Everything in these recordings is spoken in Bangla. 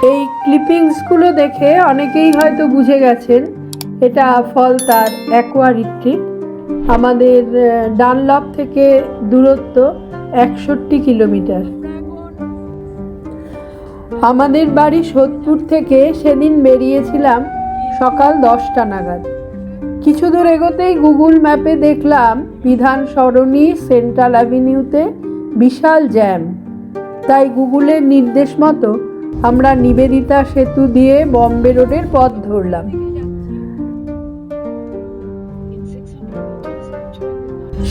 এই ক্লিপিংসগুলো দেখে অনেকেই হয়তো বুঝে গেছেন এটা ফলতার অ্যাকোয়া রিট্রিট। আমাদের ডানলপ থেকে দূরত্ব 61 কিলোমিটার। আমাদের বাড়ি সোদপুর থেকে সেদিন বেরিয়েছিলাম সকাল 10টা নাগাদ। কিছু দূর এগোতেই গুগল ম্যাপে দেখলাম বিধান সরণি সেন্ট্রাল অ্যাভিনিউতে বিশাল জ্যাম। তাই গুগলের নির্দেশ মতো আমরা নিবেদিতা সেতু দিয়ে বম্বে রোডের পথ ধরলাম।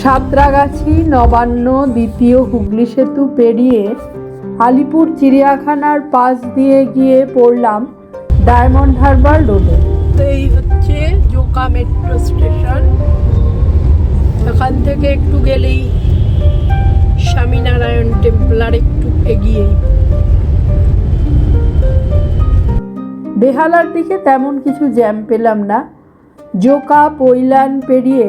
সাঁতরাগাছি, নবান্ন, দ্বিতীয় হুগলি সেতু পেরিয়ে আলিপুর চিড়িয়াখানার পাশ দিয়ে গিয়ে পড়লাম ডায়মন্ড হারবার রোডে। এই হচ্ছে জোকা মেট্রো স্টেশন। এখান থেকে একটু গেলেই স্বামীনারায়ণ টেম্পল, আর একটু এগিয়েই। বেহালার দিকে তেমন কিছু জ্যাম পেলাম না। জোকা পৈলান পেরিয়ে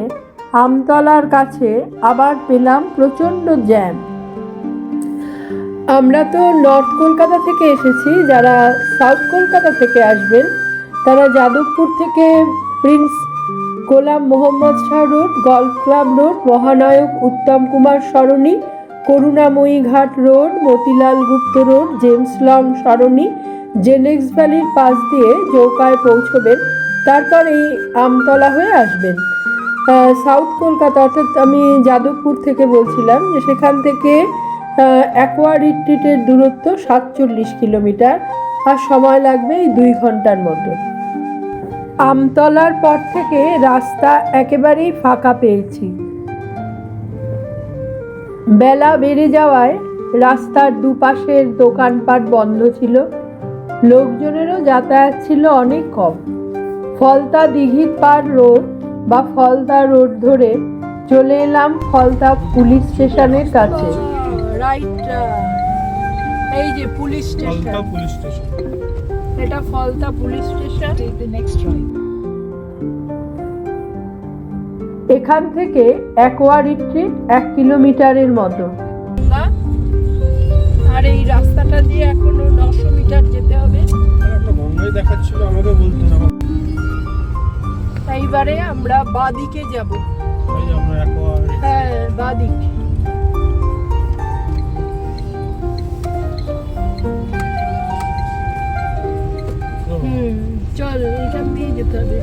আমতলার কাছে আবার পেলাম প্রচণ্ড জ্যাম। আমরা তো নর্থ কলকাতা থেকে এসেছি, যারা সাউথ কলকাতা থেকে আসবেন তারা যাদবপুর থেকে prince Ghulam Mohammad Shah road, golf club road, মহানায়ক উত্তম কুমার সরণি, Karunamoyee Ghat road, Motilal Gupta road, James Long সরণি, জেনেক্স ভ্যালির পাশ দিয়ে জৌকায় পৌঁছবেন। তারপর এই আমতলা হয়ে আসবেন। সাউথ কলকাতা অর্থাৎ আমি যাদবপুর থেকে বলছিলাম, যে সেখান থেকে অ্যাকোয়া রিট্রিটের দূরত্ব 47 কিলোমিটার, আর সময় লাগবে এই 2 ঘন্টার মতো। আমতলার পর থেকে রাস্তা একেবারেই ফাঁকা পেয়েছি। বেলা বেড়ে যাওয়ায় রাস্তার দুপাশের দোকানপাট বন্ধ ছিল, লোকজনেরও যাতায়াত ছিল অনেক কম। ফলতা দিঘির পাড় রোড বা ফলতা রোড ধরে চলে এলাম ফলতা পুলিশ স্টেশনের কাছে। রাইট, এই যে পুলিশ স্টেশন, এটা ফলতা পুলিশ স্টেশন। এখান থেকে অ্যাকোয়া রিট্রিট 1 কিলোমিটারের মতো, আর এই রাস্তাটা দিয়ে এখনো 900 মিটার যেতে হবে। এইবারে আমরা বাদিকে যাব। হ্যাঁ, বাদিক। চল, এখান দিয়ে যেতে হবে।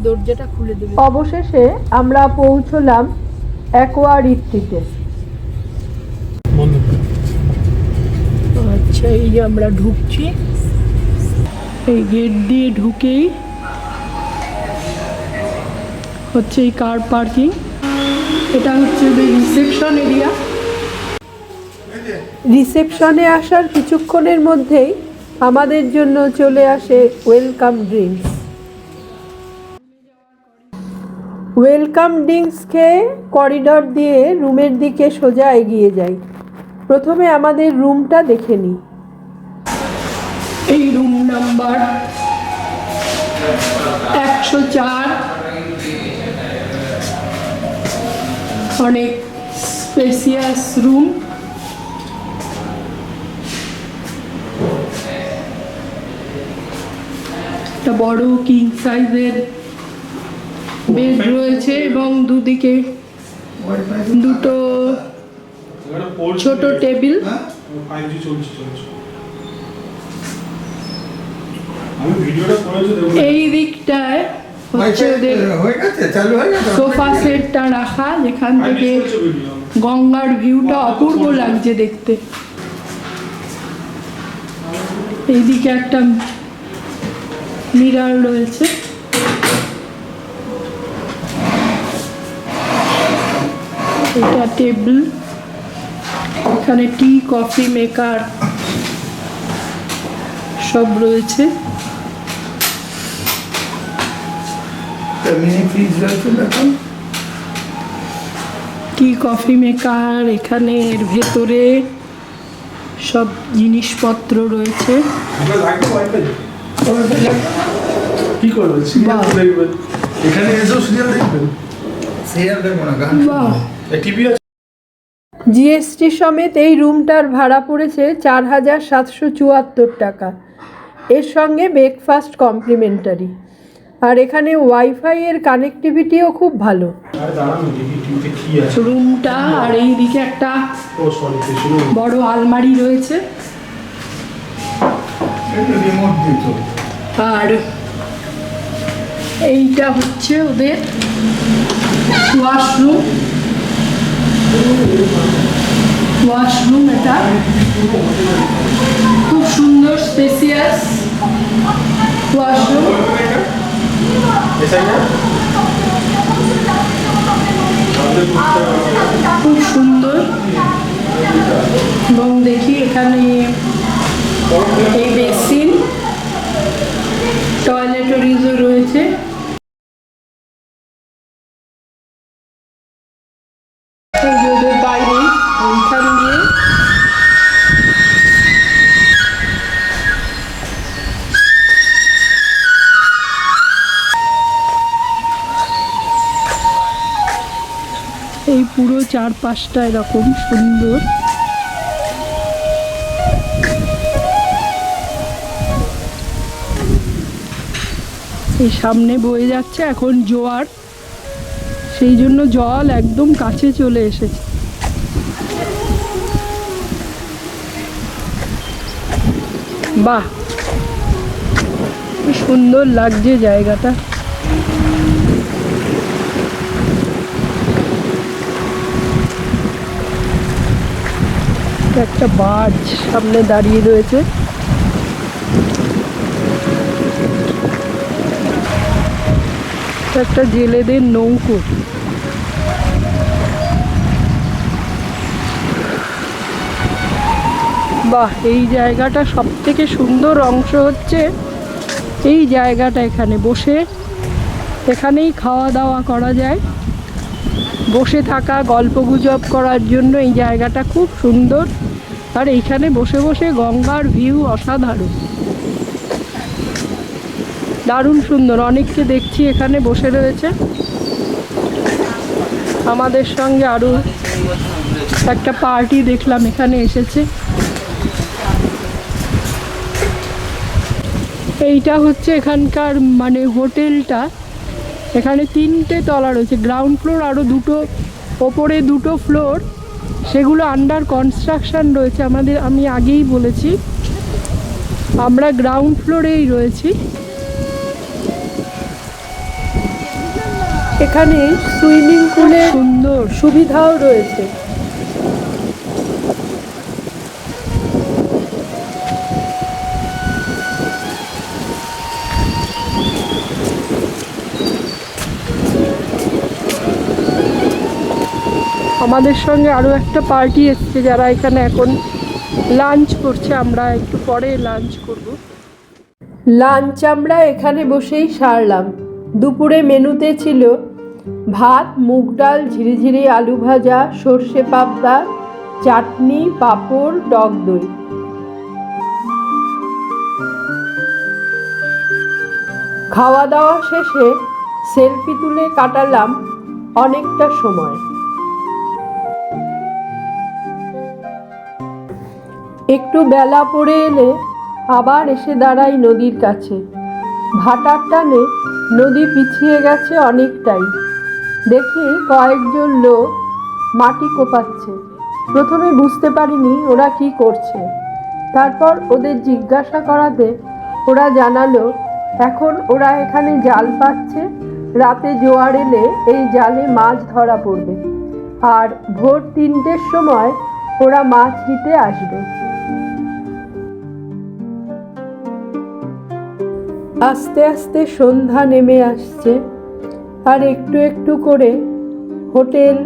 দরজাটা খুলে দেবে। অবশেষে আমরা পৌঁছলাম অ্যাকোয়া রিট্রিটে। আচ্ছা, এই যে আমরা ঢুকছি, এই গেট দিয়ে ঢুকেই হচ্ছে এই কার পার্কিং। এটা হচ্ছে রিসেপশন এরিয়া। রিসেপশনে আসার কিছুক্ষণের মধ্যেই আমাদের জন্য চলে আসে ওয়েলকাম ড্রিঙ্কস। ওয়েলকাম ড্রিঙ্কস খেয়ে করিডর দিয়ে রুমের দিকে সোজা এগিয়ে যাই। প্রথমে আমাদের রুমটা দেখে নিই। এই রুম নাম্বার 104, অনেক স্পেসিয়াস রুম। একটা বড় কিং সাইজের বেড রয়েছে এবং দুদিকে দুটো ছোট টেবিল। এই দিকটায় হচ্ছে ওদের সোফা সেটটা রাখা, যেখান থেকে গঙ্গার ভিউটা অপূর্ব লাগছে দেখতে। এইদিকে একটা মিরর রয়েছে। এটা টেবিল, এখানে টি কফি মেকার সব রয়েছে। টি কফি মেকার, এখানে এর ভেতরে সব জিনিসপত্র রয়েছে। এখানে এসেও সিরিয়াল দেখবেন? সিরিয়াল দেখবো না, গান বাহ। টিভি আছে? জিএসটি সমেত এই রুমটার ভাড়া পড়েছে 4,774 টাকা। এর সঙ্গে ব্রেকফাস্ট কমপ্লিমেন্টারি। আর এখানে ওয়াইফাই এর কানেক্টিভিটিও খুব ভালো। আর দাঁড়ান দেখি টিভিতে কি আছে। রুমটা আর এই দিকে একটা ও সরি, শুনুন। বড় আলমারি রয়েছে। রিমোট দিত। আর এইটা হচ্ছে ওদের ওয়াশরুম। এটা খুব সুন্দর স্পেসিয়াস ওয়াশরুম। খুব সুন্দর। এবং দেখি এখানে এই বেসিন, টয়লেটরিজও রয়েছে। এই যে ওদের বাইরে এইখান দিয়ে এই পুরো চারপাশটা এরকম সুন্দর। এই সামনে বয়ে যাচ্ছে এখন জোয়ার, সেই জন্য জল একদম কাছে চলে এসেছে। বাহ, কি সুন্দর লাগছে জায়গাটা। একটা বার্জ সামনে দাঁড়িয়ে রয়েছে। একটা জেলেদের নৌকো। বাহ, এই জায়গাটা সব থেকে সুন্দর অংশ হচ্ছে এই জায়গাটা। এখানে বসে এখানেই খাওয়া দাওয়া করা যায়, বসে থাকা গল্পগুজব করার জন্য এই জায়গাটা খুব সুন্দর। আর এইখানে বসে বসে গঙ্গার ভিউ অসাধারণ, দারুণ সুন্দর। অনেককে দেখছি এখানে বসে রয়েছে। আমাদের সঙ্গে আরও একটা পার্টি দেখলাম এখানে এসেছে। এইটা হচ্ছে এখানকার মানে হোটেলটা। এখানে 3টে তলা রয়েছে, গ্রাউন্ড ফ্লোর আরও 2টো, ওপরে 2টো ফ্লোর, সেগুলো আন্ডার কনস্ট্রাকশন রয়েছে। আমি আগেই বলেছি আমরা গ্রাউন্ড ফ্লোরেই রয়েছি। এখানে সুইমিং পুলের সুন্দর সুবিধাও রয়েছে। আমাদের সঙ্গে আরও একটা পার্টি এসছে যারা এখানে এখন লাঞ্চ করছে। আমরা একটু পরে লাঞ্চ করব। লাঞ্চ আমরা এখানে বসেই সারলাম। দুপুরে মেনুতে ছিল ভাত, মুগ ডাল, ঝিরিঝিরি আলু ভাজা, সর্ষে পাবদা, চাটনি, পাঁপড়, টক দই। খাওয়া দাওয়া শেষে সেলফি তুলে কাটালাম অনেকটা সময়। একটু বেলা পড়ে এলে আবার এসে দাঁড়াই নদীর কাছে। ভাটার টানে নদী পিছিয়ে গেছে অনেকটাই। দেখি কয়েকজন লোক মাটি কোপাচ্ছে। প্রথমে বুঝতে পারিনি ওরা কি করছে। তারপর ওদের জিজ্ঞাসা করাতে ওরা জানালো এখন ওরা এখানে জাল পাচ্ছে। রাতে জোয়ার এলে এই জালে মাছ ধরা পড়বে, আর ভোর 3টের সময় ওরা মাছ নিতে আসবে। আস্তে আস্তে সন্ধ্যা নেমে আসছে, আর একটু একটু করে হোটেল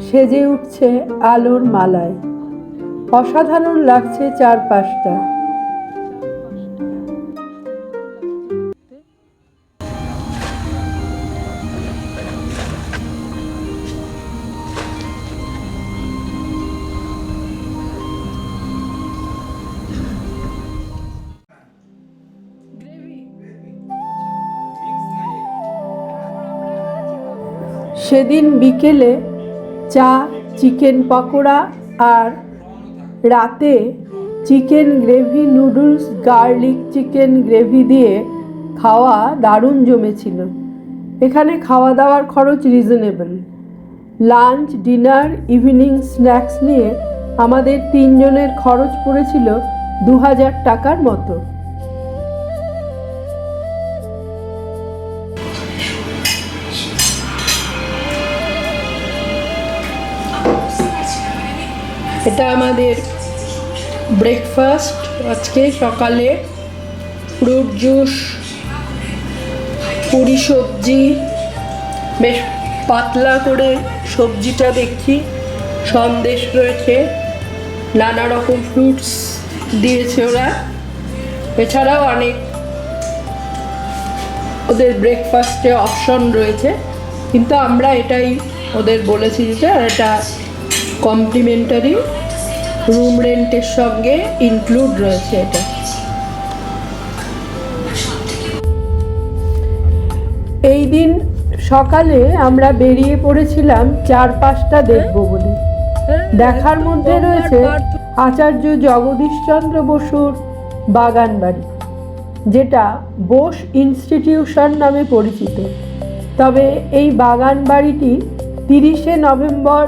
সেজে উঠছে আলোর মালায়। অসাধারণ লাগছে চারপাশটা। সেদিন বিকেলে চা, চিকেন পকোড়া আর রাতে chicken gravy noodles, garlic chicken gravy দিয়ে খাওয়া দারুণ জমেছিল। এখানে খাওয়া দাওয়ার খরচ reasonable. Lunch, dinner, evening snacks নিয়ে আমাদের 3 জনের খরচ পড়েছিল 2000 টাকার মতো। এটা আমাদের ব্রেকফাস্ট আজকে সকালে। ফ্রুট জুস, পুরি সবজি, বেশ পাতলা করে সবজিটা দেখছি, সন্দেশ রয়েছে, নানা রকম ফ্রুটস দিয়েছে ওরা। এছাড়াও অনেক ওদের ব্রেকফাস্টে অপশন রয়েছে, কিন্তু আমরা এটাই ওদের বলেছি যে এটা কমপ্লিমেন্টারি, রুম রেন্টের সঙ্গে ইনক্লুড রয়েছে এটা। এই দিন সকালে আমরা বেরিয়ে পড়েছিলাম 4-5টা দেখব বলে। দেখার মধ্যে রয়েছে আচার্য জগদীশচন্দ্র বসুর বাগান বাড়ি, যেটা বোস ইনস্টিটিউশন নামে পরিচিত। তবে এই বাগান বাড়িটি 30শে নভেম্বর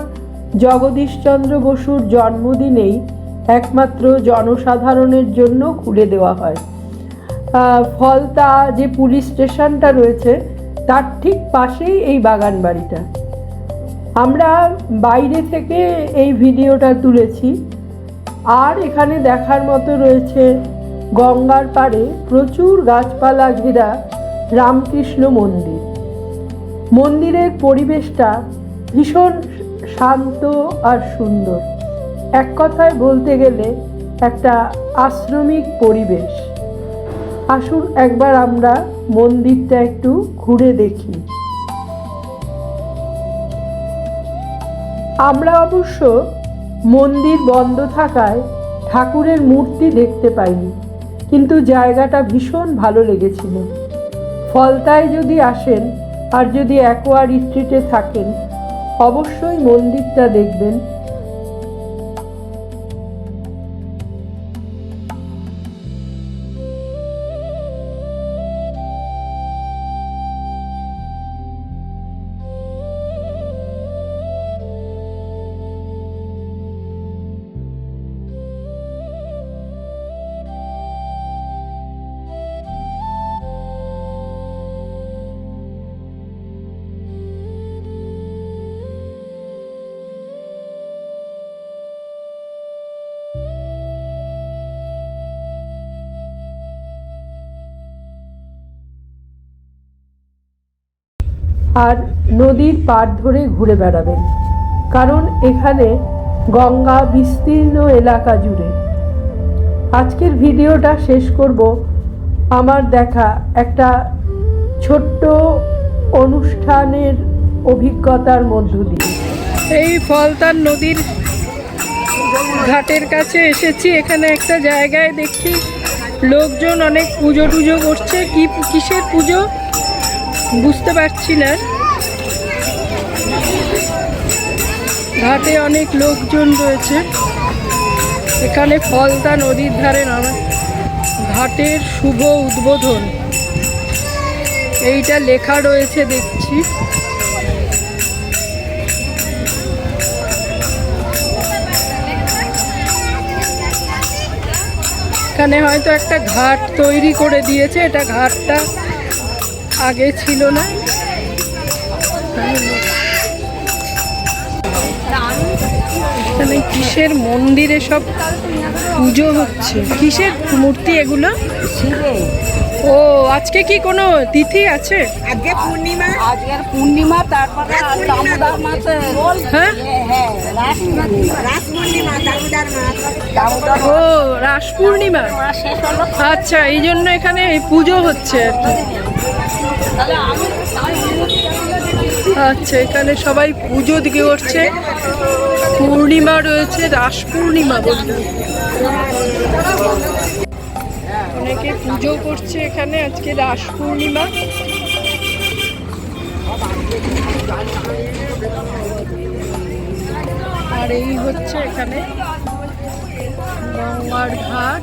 জগদীশচন্দ্র বসুর জন্মদিনেই একমাত্র জনসাধারণের জন্য খুলে দেওয়া হয়। ফলতা যে পুলিশ স্টেশনটা রয়েছে তার ঠিক পাশেই এই বাগান বাড়িটা। আমরা বাইরে থেকে এই ভিডিওটা তুলেছি। আর এখানে দেখার মতো রয়েছে গঙ্গার পাড়ে প্রচুর গাছপালা ঘেরা রামকৃষ্ণ মন্দির। মন্দিরের পরিবেশটা ভীষণ শান্ত আর সুন্দর। এক কথায় বলতে গেলে একটা আশ্রমিক পরিবেশ। আসুন একবার আমরা মন্দিরটা একটু ঘুরে দেখি। আমরা অবশ্য মন্দির বন্ধ থাকায় ঠাকুরের মূর্তি দেখতে পাইনি, কিন্তু জায়গাটা ভীষণ ভালো লেগেছিল। ফলতায় যদি আসেন আর যদি অ্যাকোয়ার স্ট্রিটে থাকেন, অবশ্যই মন্দিরটা দেখবেন। আর নদীর পাড় ধরে ঘুরে বেড়াবেন, কারণ এখানে গঙ্গা বিস্তীর্ণ এলাকা জুড়ে। আজকের ভিডিওটা শেষ করব আমার দেখা একটা ছোট্ট অনুষ্ঠানের অভিজ্ঞতার মধ্য দিয়ে। এই ফলতার নদীর ঘাটের কাছে এসেছি। এখানে একটা জায়গায় দেখছি লোকজন অনেক পুজো টুজো করছে। কিসের পুজো বুঝতে পারছি না। ঘাটে অনেক লোকজন রয়েছে। এখানে ফলতা নদীর ধারে ঘাটের শুভ উদ্বোধন, এইটা লেখা রয়েছে দেখছি। এখানে হয়তো একটা ঘাট তৈরি করে দিয়েছে। এটা ঘাটটা আগে ছিল না। এখানে কিসের মন্দিরে সব পুজো হচ্ছে। কিসের মূর্তি এগুলো? ও আজকে কি কোনো তিথি আছে? আজকে পূর্ণিমা, আজকের পূর্ণিমা, তারপরে দামোদর মাস। হ্যাঁ, রাস পূর্ণিমা, দামোদর ও রাস পূর্ণিমা। শেষ হলো। আচ্ছা, এই জন্য এখানে পুজো হচ্ছে আর কি। আচ্ছা, এখানে সবাই পুজো দিকে করছে। পূর্ণিমা রয়েছে, রাস পূর্ণিমা বলতে। অনেকে পুজো করছে এখানে। আজকে রাস পূর্ণিমা। আর এই হচ্ছে এখানে গঙ্গার ঘাট।